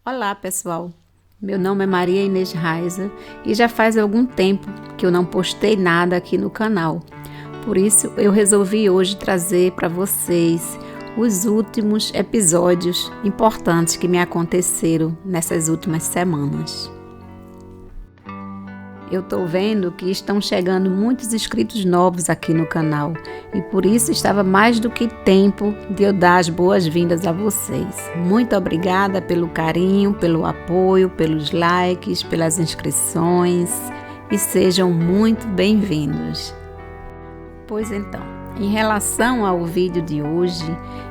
Olá, pessoal. Meu nome é Maria Inês Raiza e já faz algum tempo que eu não postei nada aqui no canal. Por isso, eu resolvi hoje trazer para vocês os últimos episódios importantes que me aconteceram nessas últimas semanas. Eu estou vendo que estão chegando muitos inscritos novos aqui no canal e por isso estava mais do que tempo de eu dar as boas-vindas a vocês. Muito obrigada pelo carinho, pelo apoio, pelos likes, pelas inscrições e sejam muito bem-vindos. Pois então, em relação ao vídeo de hoje,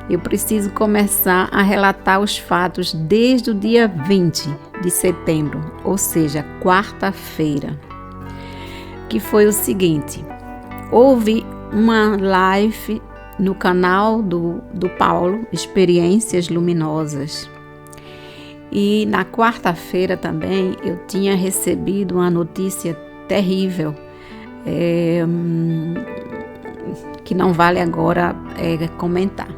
eu preciso começar a relatar os fatos desde o dia 20 de setembro, ou seja, quarta-feira, que foi o seguinte: houve uma live no canal do Paulo, Experiências Luminosas, e na quarta-feira também eu tinha recebido uma notícia terrível, que não vale agora comentar.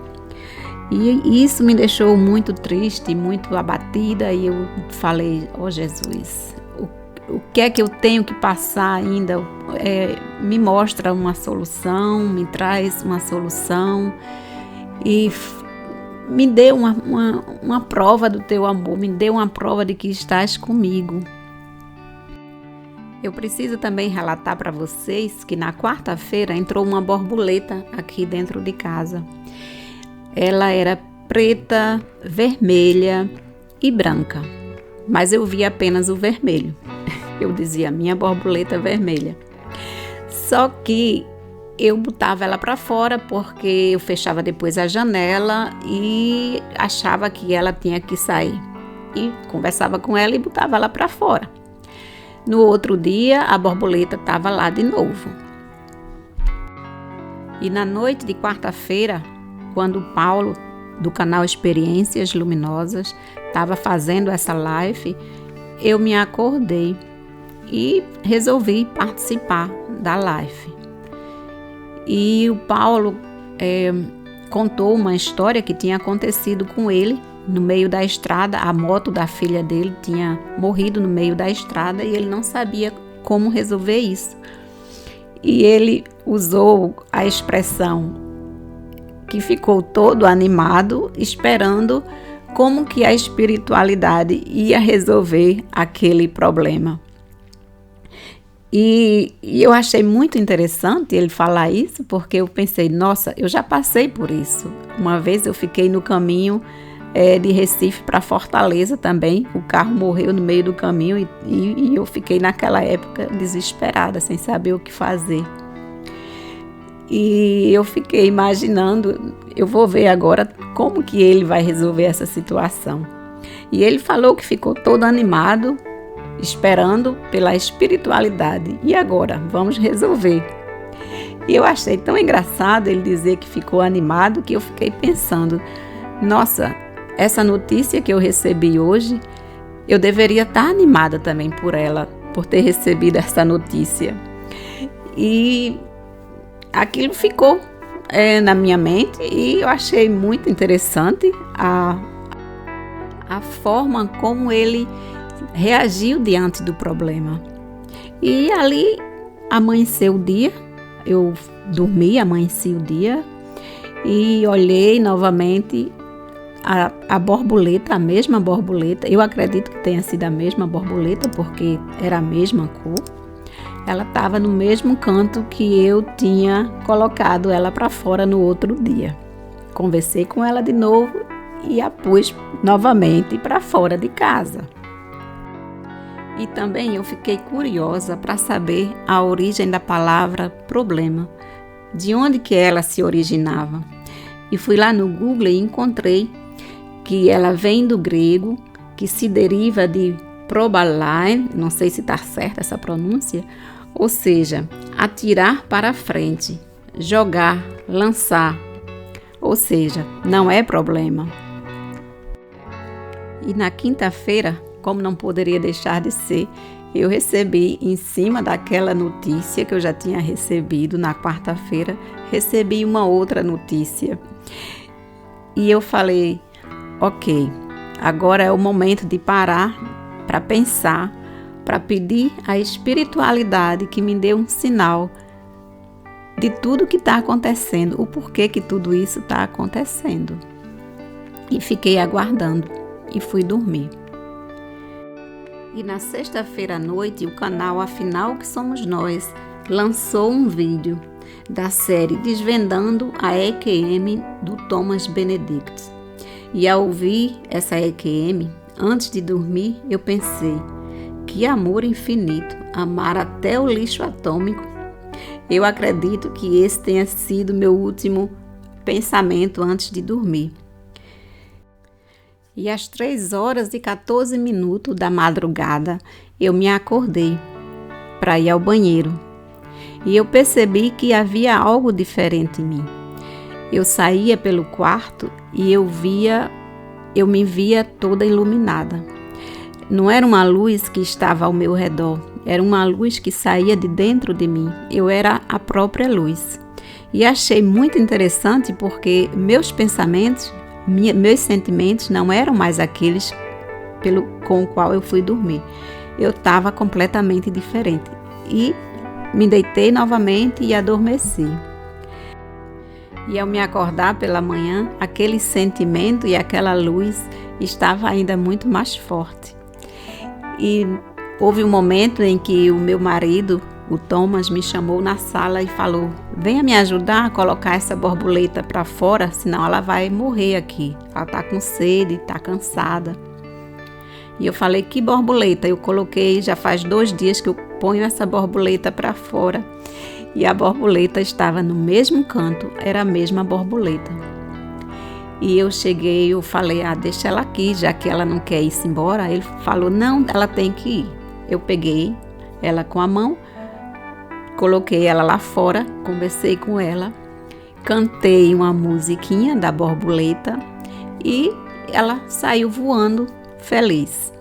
E isso me deixou muito triste, muito abatida, e eu falei: oh Jesus, o que é que eu tenho que passar ainda? Me mostra uma solução, me traz uma solução e me dê uma prova do teu amor, me dê uma prova de que estás comigo. Eu preciso também relatar para vocês que na quarta-feira entrou uma borboleta aqui dentro de casa. Ela era preta, vermelha e branca, mas eu vi apenas o vermelho. Eu dizia: minha borboleta vermelha. Só que eu botava ela para fora porque eu fechava depois a janela e achava que ela tinha que sair. E conversava com ela e botava ela para fora. No outro dia, a borboleta estava lá de novo. E na noite de quarta-feira, quando o Paulo, do canal Experiências Luminosas, estava fazendo essa live, eu me acordei e resolvi participar da live. E o Paulo contou uma história que tinha acontecido com ele no meio da estrada. A moto da filha dele tinha morrido no meio da estrada e ele não sabia como resolver isso. E ele usou a expressão que ficou todo animado, esperando como que a espiritualidade ia resolver aquele problema. E eu achei muito interessante ele falar isso, porque eu pensei: nossa, eu já passei por isso. Uma vez eu fiquei no caminho de Recife para Fortaleza também, o carro morreu no meio do caminho e eu fiquei naquela época desesperada, sem saber o que fazer. E eu fiquei imaginando, eu vou ver agora como que ele vai resolver essa situação. E ele falou que ficou todo animado, esperando pela espiritualidade. E agora? Vamos resolver. E eu achei tão engraçado ele dizer que ficou animado, que eu fiquei pensando: nossa, essa notícia que eu recebi hoje, eu deveria estar animada também por ela, por ter recebido essa notícia. E aquilo ficou na minha mente e eu achei muito interessante a forma como ele reagiu diante do problema. E ali amanheceu o dia, eu dormi, amanheci o dia e olhei novamente a borboleta, a mesma borboleta. Eu acredito que tenha sido a mesma borboleta porque era a mesma cor. Ela estava no mesmo canto que eu tinha colocado ela para fora no outro dia. Conversei com ela de novo e a pus novamente para fora de casa. E também eu fiquei curiosa para saber a origem da palavra problema, de onde que ela se originava. E fui lá no Google e encontrei que ela vem do grego, que se deriva de probalai, não sei se está certa essa pronúncia, ou seja, atirar para frente, jogar, lançar, ou seja, não é problema. E na quinta-feira, como não poderia deixar de ser, eu recebi, em cima daquela notícia que eu já tinha recebido na quarta-feira, recebi uma outra notícia. E eu falei: ok, Agora é o momento de parar para pensar, para pedir à espiritualidade que me dê um sinal de tudo que está acontecendo, o porquê que tudo isso está acontecendo. E fiquei aguardando e fui dormir. E na sexta-feira à noite, o canal Afinal que Somos Nós lançou um vídeo da série Desvendando a EQM do Thomas Benedict. E ao ouvir essa EQM, antes de dormir, eu pensei, que amor infinito, amar até o lixo atômico. Eu acredito que esse tenha sido meu último pensamento antes de dormir. E às 3h14 da madrugada, eu me acordei para ir ao banheiro. E eu percebi que havia algo diferente em mim. Eu saía pelo quarto e eu me via toda iluminada. Não era uma luz que estava ao meu redor, era uma luz que saía de dentro de mim. Eu era a própria luz. E achei muito interessante porque meus pensamentos, meus sentimentos não eram mais aqueles com o qual eu fui dormir. Eu estava completamente diferente. E me deitei novamente e adormeci. E ao me acordar pela manhã, aquele sentimento e aquela luz estava ainda muito mais forte. E houve um momento em que o meu marido, o Thomas, me chamou na sala e falou: venha me ajudar a colocar essa borboleta para fora, senão ela vai morrer aqui. Ela está com sede, está cansada. E eu falei: que borboleta? Eu coloquei, já faz 2 dias que eu ponho essa borboleta para fora. E a borboleta estava no mesmo canto, era a mesma borboleta. E eu cheguei, eu falei: deixa ela aqui, já que ela não quer ir embora. Ele falou: não, ela tem que ir. Eu peguei ela com a mão, coloquei ela lá fora, conversei com ela, cantei uma musiquinha da borboleta e ela saiu voando feliz.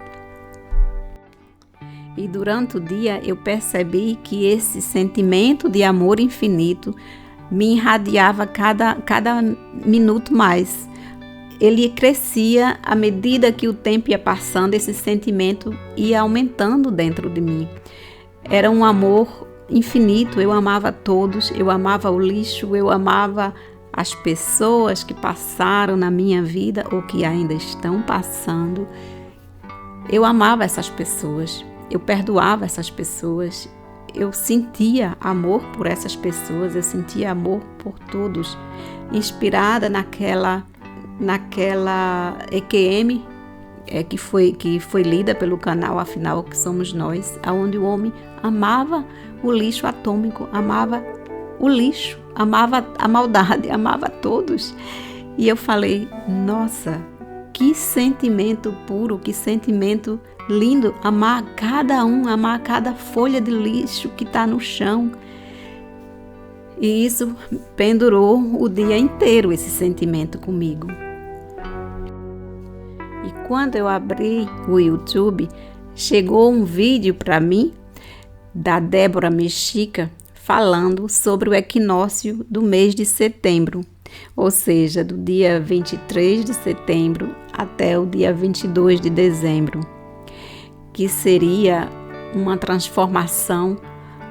E durante o dia eu percebi que esse sentimento de amor infinito me irradiava cada minuto mais. Ele crescia à medida que o tempo ia passando, esse sentimento ia aumentando dentro de mim. Era um amor infinito, eu amava todos, eu amava o lixo, eu amava as pessoas que passaram na minha vida ou que ainda estão passando. Eu amava essas pessoas. Eu perdoava essas pessoas, eu sentia amor por essas pessoas, eu sentia amor por todos, inspirada naquela EQM que foi lida pelo canal Afinal que Somos Nós, onde o homem amava o lixo atômico, amava o lixo, amava a maldade, amava todos. E eu falei: nossa, que sentimento puro, que sentimento lindo, amar cada um, amar cada folha de lixo que está no chão. E isso pendurou o dia inteiro, esse sentimento comigo. E quando eu abri o YouTube, chegou um vídeo para mim da Débora Mexica falando sobre o equinócio do mês de setembro, ou seja, do dia 23 de setembro até o dia 22 de dezembro. Que seria uma transformação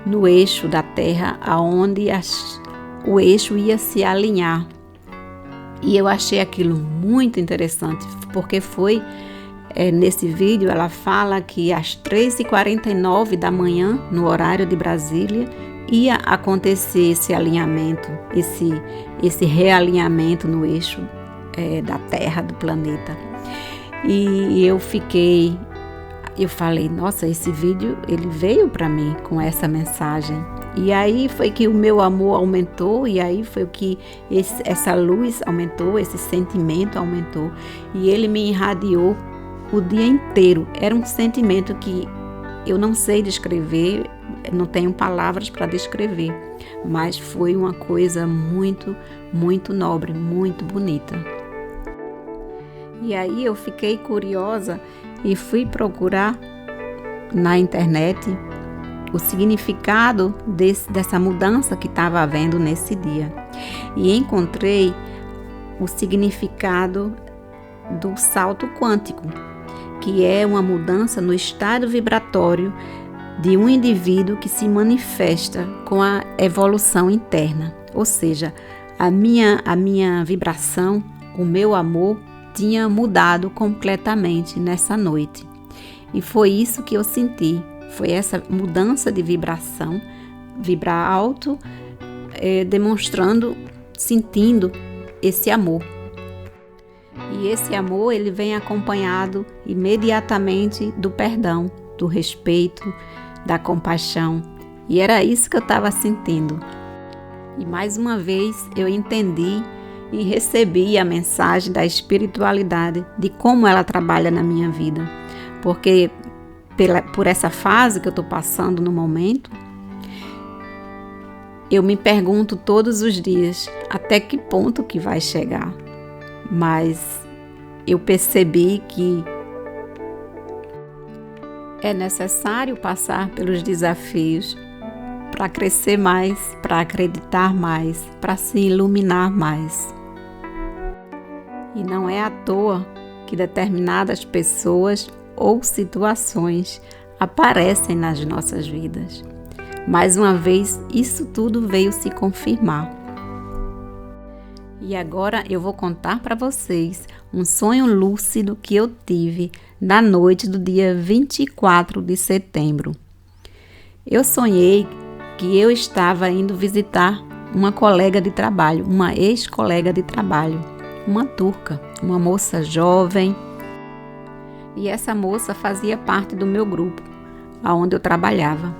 no eixo da Terra, aonde o eixo ia se alinhar. E eu achei aquilo muito interessante, porque foi nesse vídeo ela fala que às 3h49 da manhã, no horário de Brasília, ia acontecer esse alinhamento, esse realinhamento no eixo da Terra, do planeta. E eu falei: nossa, esse vídeo ele veio para mim com essa mensagem. E aí foi que o meu amor aumentou, e aí foi que essa luz aumentou, esse sentimento aumentou, e ele me irradiou o dia inteiro. Era um sentimento que eu não sei descrever, não tenho palavras para descrever, mas foi uma coisa muito, muito nobre, muito bonita. E aí eu fiquei curiosa e fui procurar na internet o significado dessa mudança que estava havendo nesse dia. E encontrei o significado do salto quântico, que é uma mudança no estado vibratório de um indivíduo que se manifesta com a evolução interna. Ou seja, a minha vibração, o meu amor, tinha mudado completamente nessa noite. E foi isso que eu senti, foi essa mudança de vibração, vibrar alto, demonstrando, sentindo esse amor. E esse amor, ele vem acompanhado imediatamente do perdão, do respeito, da compaixão. E era isso que eu estava sentindo. E mais uma vez eu entendi e recebi a mensagem da espiritualidade, de como ela trabalha na minha vida. Porque por essa fase que eu estou passando no momento, eu me pergunto todos os dias até que ponto que vai chegar. Mas eu percebi que é necessário passar pelos desafios para crescer mais, para acreditar mais, para se iluminar mais. E não é à toa que determinadas pessoas ou situações aparecem nas nossas vidas. Mais uma vez, isso tudo veio se confirmar. E agora eu vou contar para vocês um sonho lúcido que eu tive na noite do dia 24 de setembro. Eu sonhei que eu estava indo visitar uma colega de trabalho, uma ex-colega de trabalho, uma turca, uma moça jovem. E essa moça fazia parte do meu grupo, onde eu trabalhava.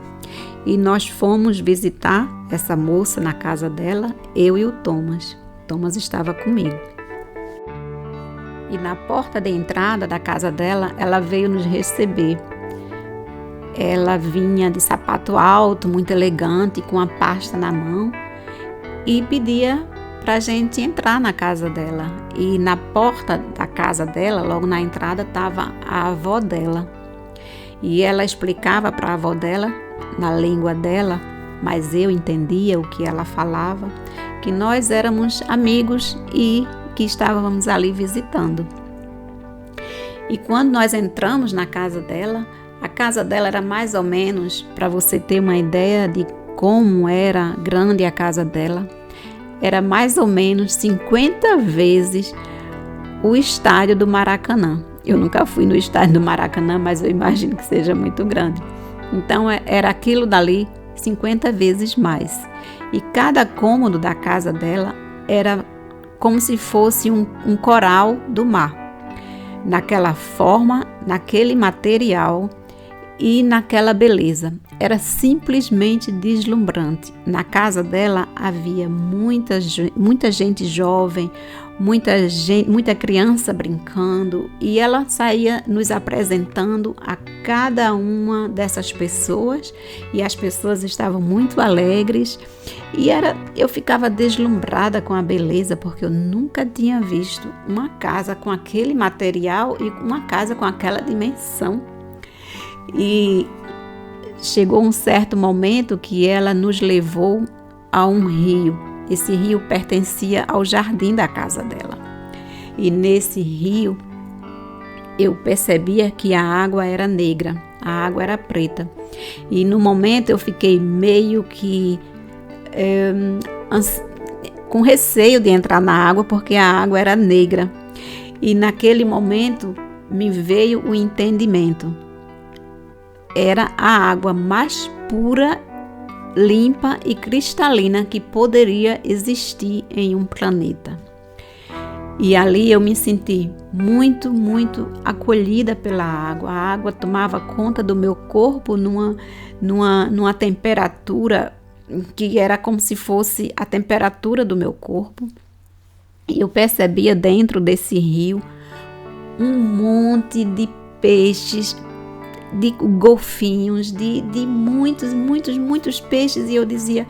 E nós fomos visitar essa moça na casa dela, eu e o Thomas. Thomas estava comigo. E na porta de entrada da casa dela, ela veio nos receber. Ela vinha de sapato alto, muito elegante, com a pasta na mão, e pedia para a gente entrar na casa dela. E na porta da casa dela, logo na entrada, estava a avó dela. E ela explicava para a avó dela, na língua dela, mas eu entendia o que ela falava, que nós éramos amigos e que estávamos ali visitando. E quando nós entramos na casa dela, a casa dela era mais ou menos, para você ter uma ideia de como era grande a casa dela, era mais ou menos 50 vezes o estádio do Maracanã. Eu nunca fui no estádio do Maracanã, mas eu imagino que seja muito grande. Então era aquilo dali 50 vezes mais. E cada cômodo da casa dela era como se fosse um coral do mar. Naquela forma, naquele material e naquela beleza. Era simplesmente deslumbrante. Na casa dela havia muita gente jovem, muita criança brincando, e ela saía nos apresentando a cada uma dessas pessoas, e as pessoas estavam muito alegres, e eu ficava deslumbrada com a beleza, porque eu nunca tinha visto uma casa com aquele material e uma casa com aquela dimensão. E chegou um certo momento que ela nos levou a um rio. Esse rio pertencia ao jardim da casa dela. E nesse rio, eu percebia que a água era negra, a água era preta. E no momento eu fiquei meio que com receio de entrar na água, porque a água era negra. E naquele momento me veio o entendimento. Era a água mais pura, limpa e cristalina que poderia existir em um planeta. E ali eu me senti muito, muito acolhida pela água. A água tomava conta do meu corpo numa temperatura que era como se fosse a temperatura do meu corpo. E eu percebia dentro desse rio um monte de peixes, de golfinhos, de muitos peixes, e eu dizia,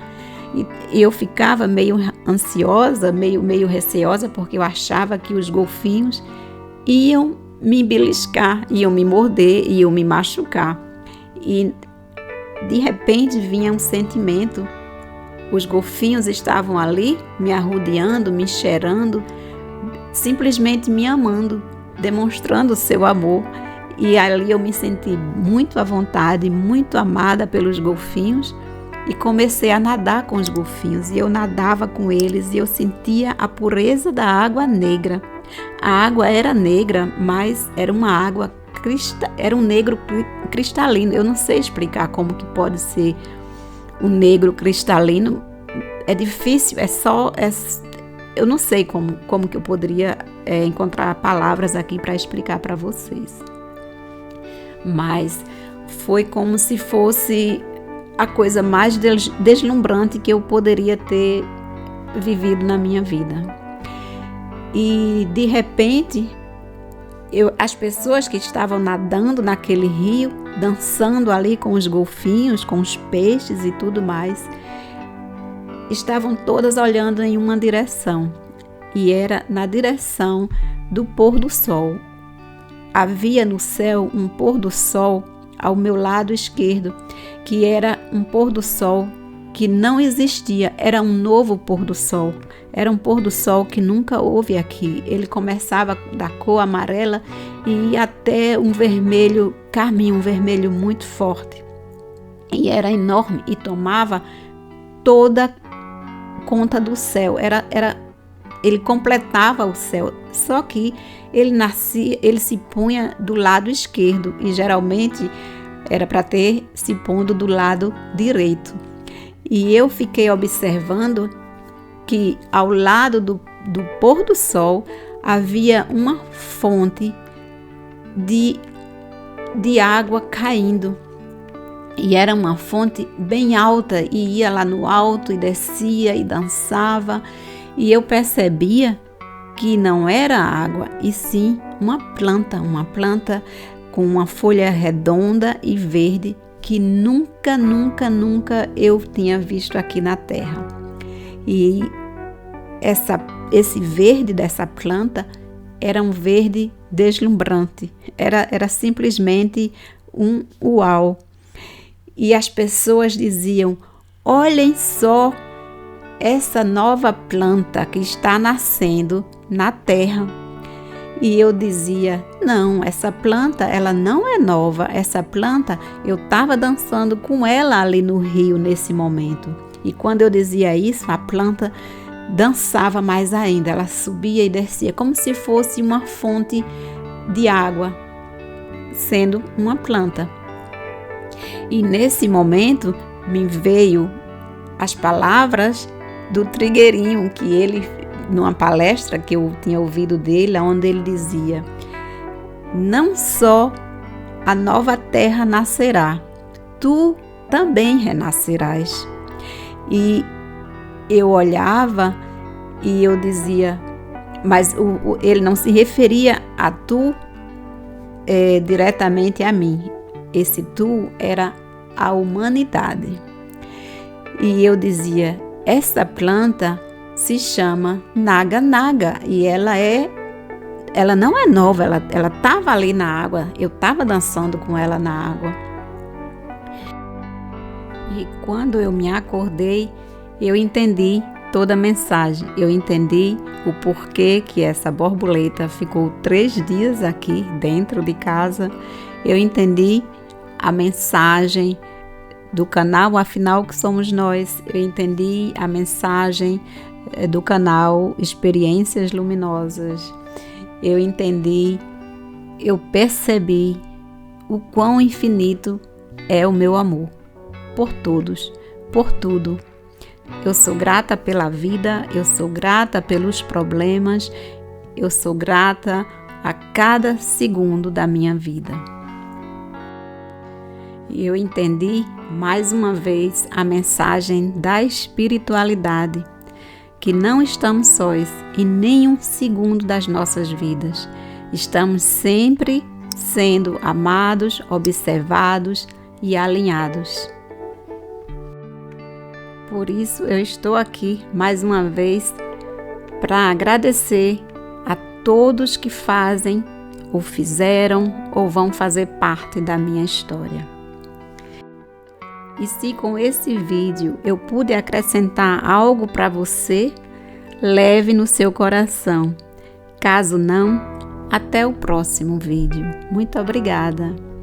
e eu ficava meio ansiosa, meio receosa, porque eu achava que os golfinhos iam me beliscar, iam me morder, iam me machucar. E de repente vinha um sentimento, os golfinhos estavam ali me arrodeando, me cheirando, simplesmente me amando. demonstrando o seu amor. E ali eu me senti muito à vontade, muito amada pelos golfinhos e comecei a nadar com os golfinhos. E eu nadava com eles e eu sentia a pureza da água negra. A água era negra, mas era uma água era um negro cristalino. Eu não sei explicar como que pode ser um negro cristalino. É difícil, eu não sei como que eu poderia encontrar palavras aqui para explicar para vocês. Mas foi como se fosse a coisa mais deslumbrante que eu poderia ter vivido na minha vida. E de repente, as pessoas que estavam nadando naquele rio, dançando ali com os golfinhos, com os peixes e tudo mais, estavam todas olhando em uma direção, e era na direção do pôr do sol. Havia no céu um pôr do sol ao meu lado esquerdo, que era um pôr do sol que não existia, era um novo pôr do sol. Era um pôr do sol que nunca houve aqui. Ele começava da cor amarela e ia até um vermelho carmim, um vermelho muito forte. E era enorme e tomava toda conta do céu. Ele completava o céu, só que ele se punha do lado esquerdo e geralmente era para ter se pondo do lado direito. E eu fiquei observando que ao lado do pôr do sol havia uma fonte de água caindo. E era uma fonte bem alta e ia lá no alto e descia e dançava. E eu percebia que não era água, e sim uma planta com uma folha redonda e verde que nunca eu tinha visto aqui na terra. E esse verde dessa planta era um verde deslumbrante, era simplesmente um uau. E as pessoas diziam: olhem só essa nova planta que está nascendo na terra. E eu dizia: não, essa planta ela não é nova, essa planta eu estava dançando com ela ali no rio nesse momento. E quando eu dizia isso, a planta dançava mais ainda, ela subia e descia como se fosse uma fonte de água, sendo uma planta. E nesse momento me veio as palavras do Trigueirinho, que ele, numa palestra que eu tinha ouvido dele, onde ele dizia: não só a nova terra nascerá, tu também renascerás. E eu olhava e eu dizia, mas ele não se referia a tu diretamente a mim. Esse tu era a humanidade. E eu dizia: essa planta se chama Naga Naga e ela não é nova, ela estava ali na água, eu estava dançando com ela na água. E quando eu me acordei, eu entendi toda a mensagem, eu entendi o porquê que essa borboleta ficou 3 dias aqui dentro de casa, eu entendi a mensagem do canal Afinal que Somos Nós, eu entendi a mensagem do canal Experiências Luminosas, eu entendi, eu percebi o quão infinito é o meu amor por todos, por tudo. Eu sou grata pela vida, eu sou grata pelos problemas, eu sou grata a cada segundo da minha vida. E eu entendi mais uma vez a mensagem da espiritualidade, que não estamos sós em nenhum segundo das nossas vidas. Estamos sempre sendo amados, observados e alinhados. Por isso eu estou aqui mais uma vez para agradecer a todos que fazem, ou fizeram, ou vão fazer parte da minha história. E se com esse vídeo eu pude acrescentar algo para você, leve no seu coração. Caso não, Até o próximo vídeo. Muito obrigada!